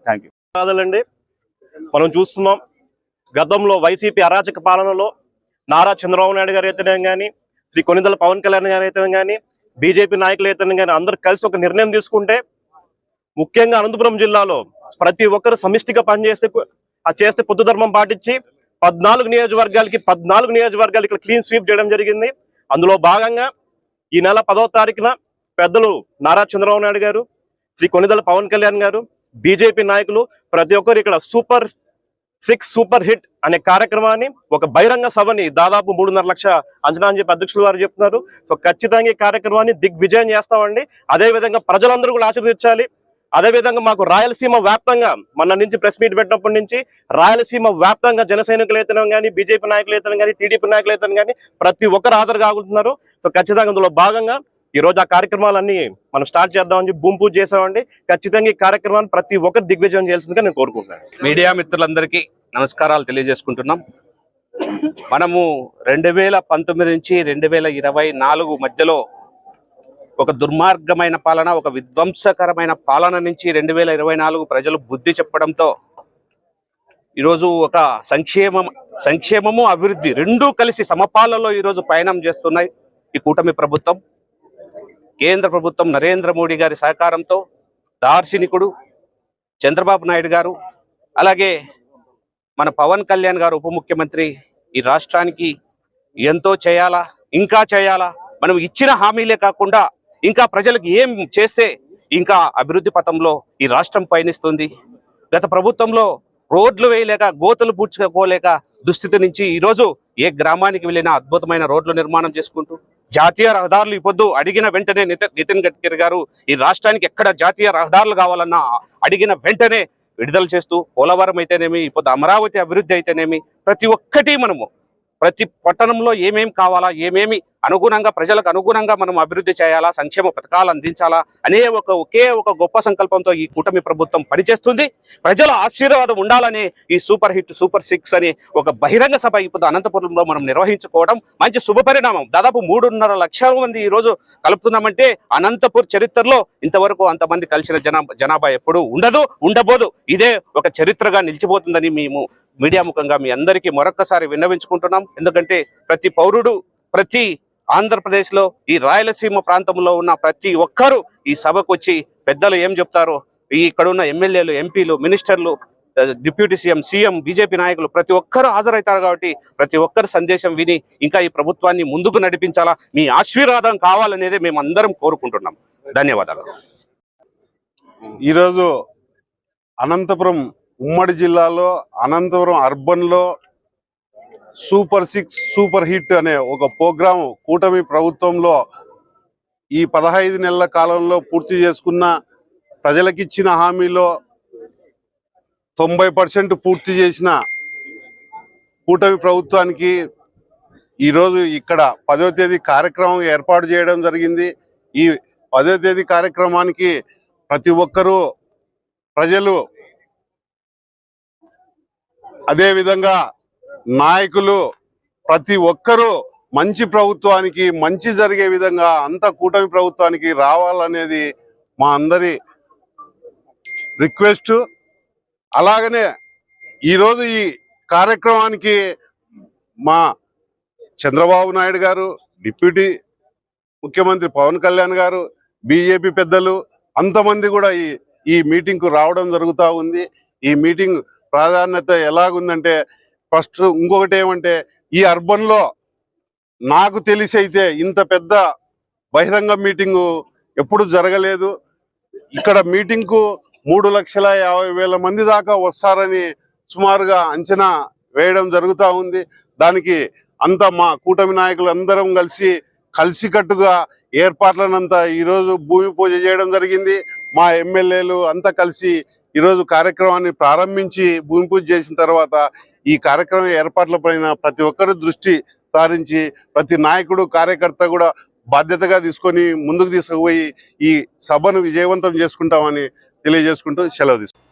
Thank you. కాదండి, మనం చూస్తున్నాం గతంలో వైసీపీ అరాచక పాలనలో నారా చంద్రబాబు నాయుడు గారు అయితేనే కానీ, శ్రీ కొనిదెల పవన్ కళ్యాణ్ గారు అయితేనే కానీ, బీజేపీ నాయకులు అయితేనే కానీ అందరూ కలిసి ఒక నిర్ణయం తీసుకుంటే, ముఖ్యంగా అనంతపురం జిల్లాలో ప్రతి ఒక్కరు సమిష్టిగా చేస్తే పొద్దు ధర్మం పాటించి 14 నియోజకవర్గాలకి ఇక్కడ క్లీన్ స్వీప్ చేయడం జరిగింది. అందులో భాగంగా ఈ నెల 10వ తారీఖున పెద్దలు నారా చంద్రబాబు నాయుడు గారు, శ్రీ కొనిదెల పవన్ కళ్యాణ్ గారు, బీజేపీ నాయకులు ప్రతి ఒక్కరు ఇక్కడ సూపర్ 6 సూపర్ హిట్ అనే కార్యక్రమాన్ని, ఒక బహిరంగ సభని దాదాపు 3.5 లక్ష అంచనా అని చెప్పి అధ్యక్షులు వారు చెప్తున్నారు. సో ఖచ్చితంగా ఈ కార్యక్రమాన్ని దిగ్విజయం చేస్తామండి. అదేవిధంగా ప్రజలందరూ కూడా ఆశీర్వదించాలి. అదేవిధంగా మాకు రాయలసీమ వ్యాప్తంగా మొన్న నుంచి ప్రెస్ మీట్ పెట్టినప్పటి నుంచి రాయలసీమ వ్యాప్తంగా జన సైనికులు అయితేనే కానీ, బీజేపీ నాయకులు అయితేనే కానీ, టీడీపీ నాయకులు అయితేనే కానీ ప్రతి ఒక్కరు హాజరు కాకుంటున్నారు. సో ఖచ్చితంగా అందులో భాగంగా ఈ రోజు ఆ కార్యక్రమాలన్నీ మనం స్టార్ట్ చేద్దామని భూమి పూజ చేసామండి. ఖచ్చితంగా ఈ కార్యక్రమాన్ని ప్రతి ఒక్కరు దిగ్విజయం చేయాల్సిందిగా నేను కోరుకుంటున్నాను. మీడియా మిత్రులందరికీ నమస్కారాలు తెలియజేసుకుంటున్నాం. మనము 2019 నుంచి 2024 మధ్యలో ఒక దుర్మార్గమైన పాలన, ఒక విధ్వంసకరమైన పాలన నుంచి 2024 ప్రజలు బుద్ధి చెప్పడంతో ఈరోజు ఒక సంక్షేమము అభివృద్ధి రెండూ కలిసి సమపాలలో ఈరోజు ప్రయాణం చేస్తున్నాయి ఈ కూటమి ప్రభుత్వం. కేంద్ర ప్రభుత్వం నరేంద్ర మోడీ గారి సహకారంతో దార్శనికుడు చంద్రబాబు నాయుడు గారు, అలాగే మన పవన్ కళ్యాణ్ గారు ఉప ముఖ్యమంత్రి ఈ రాష్ట్రానికి ఎంతో చేయాలా, ఇంకా చేయాలా, మనం ఇచ్చిన హామీలే కాకుండా ఇంకా ప్రజలకు ఏం చేస్తే ఇంకా అభివృద్ధి పథంలో ఈ రాష్ట్రం పయనిస్తుంది. గత ప్రభుత్వంలో రోడ్లు వేయలేక, గోతులు పూడ్చుకోలేక దుస్థితి నుంచి ఈరోజు ఏ గ్రామానికి వెళ్ళినా అద్భుతమైన రోడ్లు నిర్మాణం చేసుకుంటూ, జాతీయ రహదారులు ఇప్పుడు అడిగిన వెంటనే నితిన్ గడ్కరీ గారు ఈ రాష్ట్రానికి ఎక్కడ జాతీయ రహదారులు కావాలన్నా అడిగిన వెంటనే విడుదల చేస్తూ, పోలవరం అయితేనేమి, ఇప్పుడు అమరావతి అభివృద్ధి అయితేనేమి, ప్రతి ఒక్కటి మనము ప్రతి పట్టణంలో ఏమేమి కావాలా, ఏమేమి అనుగుణంగా ప్రజలకు అనుగుణంగా మనం అభివృద్ధి చేయాలా, సంక్షేమ పథకాలు అందించాలా అనే ఒకే ఒక గొప్ప సంకల్పంతో ఈ కూటమి ప్రభుత్వం పనిచేస్తుంది. ప్రజల ఆశీర్వాదం ఉండాలని ఈ సూపర్ హిట్ సూపర్ 6 అని ఒక బహిరంగ సభ ఇప్పుడు అనంతపురంలో మనం నిర్వహించుకోవడం మంచి శుభపరిణామం. దాదాపు 3.5 లక్షల మంది ఈరోజు కలుపుతున్నామంటే అనంతపూర్ చరిత్రలో ఇంతవరకు అంతమంది కలిసిన జనాభా ఎప్పుడు ఉండబోదు. ఇదే ఒక చరిత్రగా నిలిచిపోతుందని మేము మీడియా ముఖంగా మీ అందరికీ మరొక్కసారి విన్నవించుకుంటున్నాం. ఎందుకంటే ప్రతి పౌరుడు, ప్రతి ఆంధ్రప్రదేశ్లో ఈ రాయలసీమ ప్రాంతంలో ఉన్న ప్రతి ఒక్కరూ ఈ సభకు వచ్చి పెద్దలు ఏం చెప్తారో, ఇక్కడ ఉన్న ఎమ్మెల్యేలు, ఎంపీలు, మినిస్టర్లు, డిప్యూటీ సీఎం, బీజేపీ నాయకులు ప్రతి ఒక్కరూ హాజరవుతారు. కాబట్టి ప్రతి ఒక్కరి సందేశం విని ఇంకా ఈ ప్రభుత్వాన్ని ముందుకు నడిపించాలా, మీ ఆశీర్వాదం కావాలనేది మేము అందరం కోరుకుంటున్నాం. ధన్యవాదాలు. ఈరోజు అనంతపురం ఉమ్మడి జిల్లాలో అనంతపురం అర్బన్లో సూపర్ 6 సూపర్ హిట్ అనే ఒక ప్రోగ్రాం కూటమి ప్రభుత్వంలో ఈ 15 నెలల కాలంలో పూర్తి చేసుకున్న, ప్రజలకిచ్చిన హామీలో 90% పూర్తి చేసిన కూటమి ప్రభుత్వానికి ఈరోజు ఇక్కడ 10వ తేదీ కార్యక్రమం ఏర్పాటు చేయడం జరిగింది. ఈ 10వ తేదీ కార్యక్రమానికి ప్రతి ఒక్కరూ ప్రజలు, అదేవిధంగా నాయకులు ప్రతి ఒక్కరూ మంచి ప్రభుత్వానికి, మంచి జరిగే విధంగా అంత కూటమి ప్రభుత్వానికి రావాలనేది మా అందరి రిక్వెస్ట్. అలాగనే ఈరోజు ఈ కార్యక్రమానికి మా చంద్రబాబు నాయుడు గారు, డిప్యూటీ ముఖ్యమంత్రి పవన్ కళ్యాణ్ గారు, బీజేపీ పెద్దలు అంతమంది కూడా ఈ మీటింగ్కు రావడం జరుగుతూ ఉంది. ఈ మీటింగ్ ప్రాధాన్యత ఎలాగుందంటే, ఫస్ట్ ఇంకొకటి ఏమంటే, ఈ అర్బన్లో నాకు తెలిసి అయితే ఇంత పెద్ద బహిరంగ మీటింగు ఎప్పుడు జరగలేదు. ఇక్కడ మీటింగ్కు 3,50,000 మంది దాకా వస్తారని సుమారుగా అంచనా వేయడం జరుగుతూ ఉంది. దానికి అంతా మా కూటమి నాయకులు అందరం కలిసికట్టుగా ఏర్పాట్లనంతా ఈరోజు భూమి పూజ చేయడం జరిగింది. మా ఎమ్మెల్యేలు అంతా కలిసి ఈరోజు కార్యక్రమాన్ని ప్రారంభించి భూమి పూజ చేసిన తర్వాత ఈ కార్యక్రమం ఏర్పాట్లపైన ప్రతి ఒక్కరు దృష్టి సారించి, ప్రతి నాయకుడు, కార్యకర్త కూడా బాధ్యతగా తీసుకొని ముందుకు తీసుకుపోయి ఈ సభను విజయవంతం చేసుకుంటామని తెలియజేసుకుంటూ సెలవు తీసుకుంటాం.